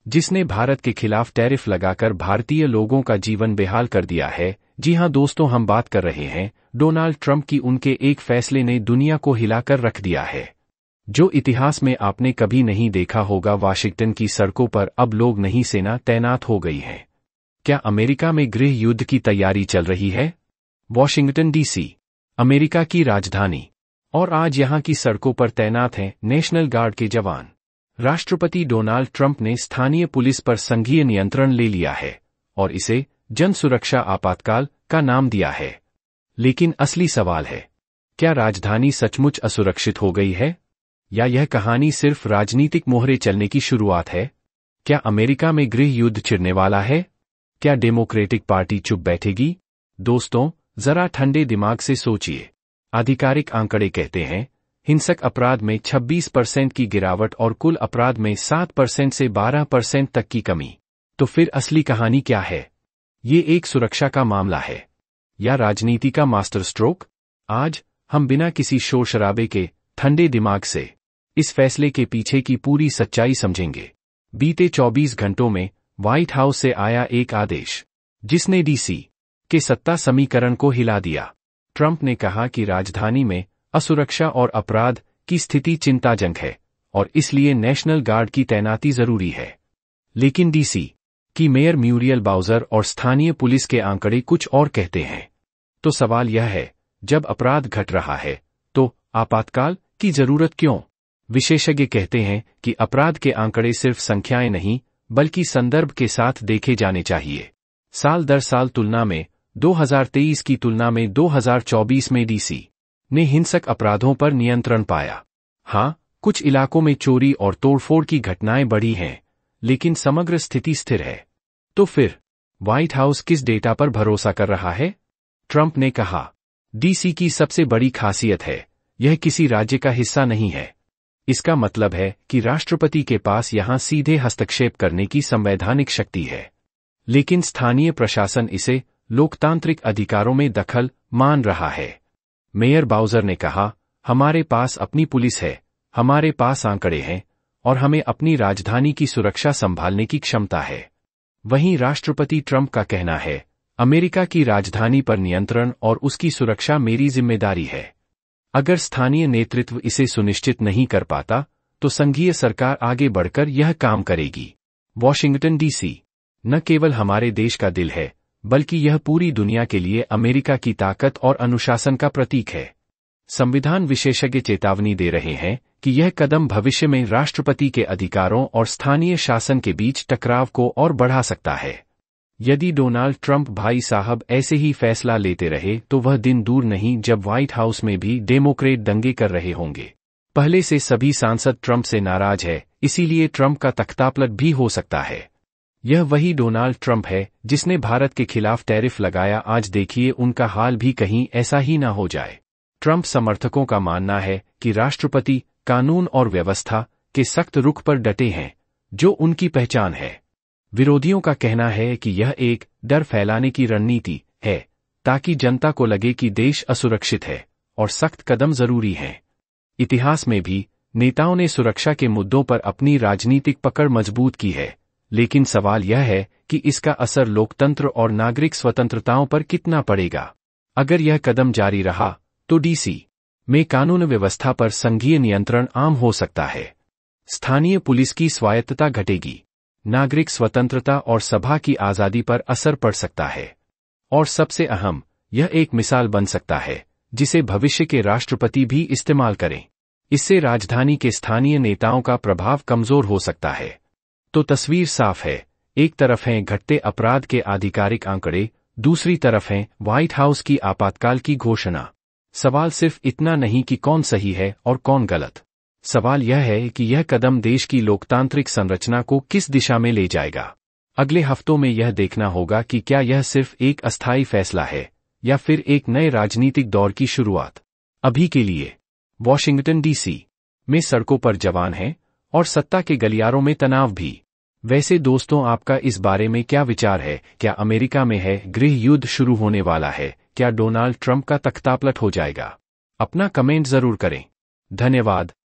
जिसने भारत के खिलाफ टैरिफ लगाकर भारतीय लोगों का जीवन बेहाल कर दिया है। जी हां दोस्तों, हम बात कर रहे हैं डोनाल्ड ट्रंप की। उनके एक फैसले ने दुनिया को हिलाकर रख दिया है, जो इतिहास में आपने कभी नहीं देखा होगा। वाशिंगटन की सड़कों पर अब लोग नहीं, सेना तैनात हो गई है। क्या अमेरिका में गृह युद्ध की तैयारी चल रही है? वॉशिंगटन डीसी, अमेरिका की राजधानी, और आज यहां की सड़कों पर तैनात हैं नेशनल गार्ड के जवान। राष्ट्रपति डोनाल्ड ट्रंप ने स्थानीय पुलिस पर संघीय नियंत्रण ले लिया है और इसे जन सुरक्षा आपातकाल का नाम दिया है। लेकिन असली सवाल है, क्या राजधानी सचमुच असुरक्षित हो गई है, या यह कहानी सिर्फ राजनीतिक मोहरे चलने की शुरुआत है? क्या अमेरिका में गृह युद्ध छिड़ने वाला है? क्या डेमोक्रेटिक पार्टी चुप बैठेगी? दोस्तों, जरा ठंडे दिमाग से सोचिए। आधिकारिक आंकड़े कहते हैं हिंसक अपराध में 26% की गिरावट और कुल अपराध में 7% से 12% तक की कमी। तो फिर असली कहानी क्या है? ये एक सुरक्षा का मामला है या राजनीति का मास्टर स्ट्रोक? आज हम बिना किसी शोर शराबे के ठंडे दिमाग से इस फैसले के पीछे की पूरी सच्चाई समझेंगे। बीते 24 घंटों में व्हाइट हाउस से आया एक आदेश, जिसने डीसी के सत्ता समीकरण को हिला दिया। ट्रंप ने कहा कि राजधानी में असुरक्षा और अपराध की स्थिति चिंताजनक है और इसलिए नेशनल गार्ड की तैनाती जरूरी है। लेकिन डीसी की मेयर म्यूरियल बाउजर और स्थानीय पुलिस के आंकड़े कुछ और कहते हैं। तो सवाल यह है, जब अपराध घट रहा है तो आपातकाल की जरूरत क्यों? विशेषज्ञ कहते हैं कि अपराध के आंकड़े सिर्फ संख्याएं नहीं, बल्कि संदर्भ के साथ देखे जाने चाहिए। साल दर साल तुलना में 2023 की तुलना में 2024 में डीसी ने हिंसक अपराधों पर नियंत्रण पाया। हां, कुछ इलाकों में चोरी और तोड़फोड़ की घटनाएं बढ़ी हैं, लेकिन समग्र स्थिति स्थिर है। तो फिर व्हाइट हाउस किस डेटा पर भरोसा कर रहा है? ट्रंप ने कहा, डीसी की सबसे बड़ी खासियत है, यह किसी राज्य का हिस्सा नहीं है। इसका मतलब है कि राष्ट्रपति के पास यहां सीधे हस्तक्षेप करने की संवैधानिक शक्ति है, लेकिन स्थानीय प्रशासन इसे लोकतांत्रिक अधिकारों में दखल मान रहा है। मेयर बाउजर ने कहा, हमारे पास अपनी पुलिस है, हमारे पास आंकड़े हैं और हमें अपनी राजधानी की सुरक्षा संभालने की क्षमता है। वहीं राष्ट्रपति ट्रंप का कहना है, अमेरिका की राजधानी पर नियंत्रण और उसकी सुरक्षा मेरी जिम्मेदारी है। अगर स्थानीय नेतृत्व इसे सुनिश्चित नहीं कर पाता, तो संघीय सरकार आगे बढ़कर यह काम करेगी। वॉशिंगटन डीसी न केवल हमारे देश का दिल है, बल्कि यह पूरी दुनिया के लिए अमेरिका की ताकत और अनुशासन का प्रतीक है। संविधान विशेषज्ञ चेतावनी दे रहे हैं कि यह कदम भविष्य में राष्ट्रपति के अधिकारों और स्थानीय शासन के बीच टकराव को और बढ़ा सकता है। यदि डोनाल्ड ट्रंप भाई साहब ऐसे ही फैसला लेते रहे तो वह दिन दूर नहीं जब व्हाइट हाउस में भी डेमोक्रेट दंगे कर रहे होंगे। पहले से सभी सांसद ट्रंप से नाराज है, इसीलिए ट्रंप का तख्तापलट भी हो सकता है। यह वही डोनाल्ड ट्रंप है जिसने भारत के खिलाफ टैरिफ लगाया। आज देखिए उनका हाल भी कहीं ऐसा ही ना हो जाए। ट्रंप समर्थकों का मानना है कि राष्ट्रपति कानून और व्यवस्था के सख्त रुख पर डटे हैं, जो उनकी पहचान है। विरोधियों का कहना है कि यह एक डर फैलाने की रणनीति है, ताकि जनता को लगे कि देश असुरक्षित है और सख्त कदम जरूरी हैं। इतिहास में भी नेताओं ने सुरक्षा के मुद्दों पर अपनी राजनीतिक पकड़ मजबूत की है, लेकिन सवाल यह है कि इसका असर लोकतंत्र और नागरिक स्वतंत्रताओं पर कितना पड़ेगा। अगर यह कदम जारी रहा तो डीसी में कानून व्यवस्था पर संघीय नियंत्रण आम हो सकता है, स्थानीय पुलिस की स्वायत्तता घटेगी, नागरिक स्वतंत्रता और सभा की आजादी पर असर पड़ सकता है, और सबसे अहम, यह एक मिसाल बन सकता है जिसे भविष्य के राष्ट्रपति भी इस्तेमाल करें। इससे राजधानी के स्थानीय नेताओं का प्रभाव कमजोर हो सकता है। तो तस्वीर साफ है, एक तरफ हैं घटते अपराध के आधिकारिक आंकड़े, दूसरी तरफ है व्हाइट हाउस की आपातकाल की घोषणा। सवाल सिर्फ इतना नहीं कि कौन सही है और कौन गलत, सवाल यह है कि यह कदम देश की लोकतांत्रिक संरचना को किस दिशा में ले जाएगा। अगले हफ्तों में यह देखना होगा कि क्या यह सिर्फ एक अस्थायी फैसला है या फिर एक नए राजनीतिक दौर की शुरुआत। अभी के लिए वॉशिंगटन डीसी में सड़कों पर जवान हैं और सत्ता के गलियारों में तनाव भी। वैसे दोस्तों, आपका इस बारे में क्या विचार है? क्या अमेरिका में है गृह युद्ध शुरू होने वाला है? क्या डोनाल्ड ट्रंप का तख्तापलट हो जाएगा? अपना कमेंट जरूर करें। धन्यवाद।